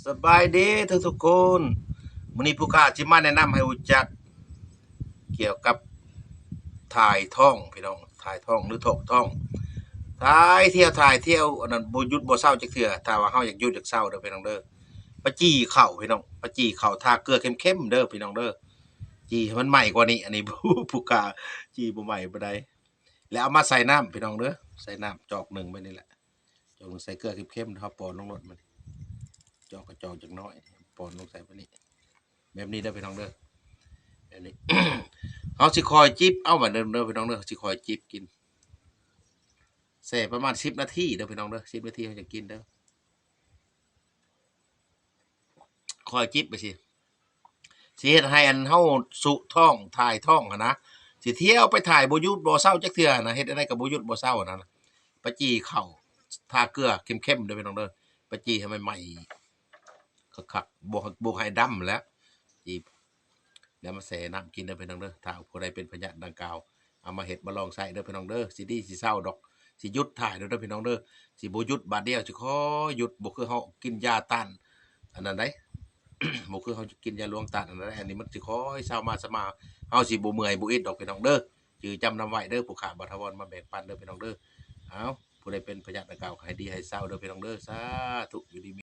สบายดีทุกคนมื้อนี้ผู้ข้าสิมาแนะนำให้รู้จักเกี่ยวกับถ่ายท้องพี่น้องถ่ายท้องหรือถกท้องถ่ายเที่ยวอันนั้นบ่หยุดบ่เซาจักเทื่อถ้าว่าเฮาอยากหยุดอยากเซาเด้อพี่น้องเด้อไปจี้เข่าพี่น้องไปจี้เข่าทาเกลือเข้มๆเด้อพี่น้องเด้อจี้ให้มันใหม่กว่านี้อันนี้ ผู้ข้าจี้บ่ใหม่ปานใดแล้วเอามาใส่น้ำพี่น้องเด้อใส่น้ำจอกหนึ่งไปนี่แหละจอกหนึ่งใส่เกลือเข้มๆเฮาปอนลงรถมันจอกก็จอกจักน้อยปอนลงใส่ไปนี่แบบนี้เด้อพี่น้องเด้อแบบนี้ เขาสิคอยจิบเอาแบบเดิมเด้อพี่น้องเด้อสิคอยจิบกินแส่ประมาณ10 นาทีเด้อพี่น้องเด้อ10 นาทีเขาจะกินเด้อคอยจิบไปสิเฮ็ดให้อันเฮาสุท้องถ่ายท้องนะสิเที่ยวไปถ่ายบ่หยุดบ่เซาจักเทื่อนะเฮ็ดอะไรก็บ่หยุดบ่เซานะไปจี้เข้าทาเกลือเข้มๆเด้อพี่น้องเด้อไปจี้ให้มันใหม่คักๆบ่ให้ดำแล้วจี้แล้วมาแส่น้ำกินเด้อพี่น้องเด้อถ้าผู้ใดเป็นพยาธิดังกล่าวเอามาเฮ็ดมาลองใช้เด้อพี่น้องเด้อสิดีสิเซาดอกสิหยุดถ่ายเด้อพี่น้องเด้อสิบ่หยุดบาดเดียวสิขอหยุดบ่คือเฮากินยาต้านอันนั้นได้ บ่คือเฮากินยาลวงต้านอันนั้นได้อันนี้มันสิคอยเซามาซะมาเฮาสิบ่เมื่อยบ่อิดดอกพี่น้องเด้อจือจำนำไว้เด้อผู้ข้าบ่ทวรมาแบ่งปันเด้อพี่น้องเด้อเอาผู้ใดเป็นพยาธิดังกล่าวให้ดีให้เซาเด้อพี่น้องเด้อสาธุอยู่ดี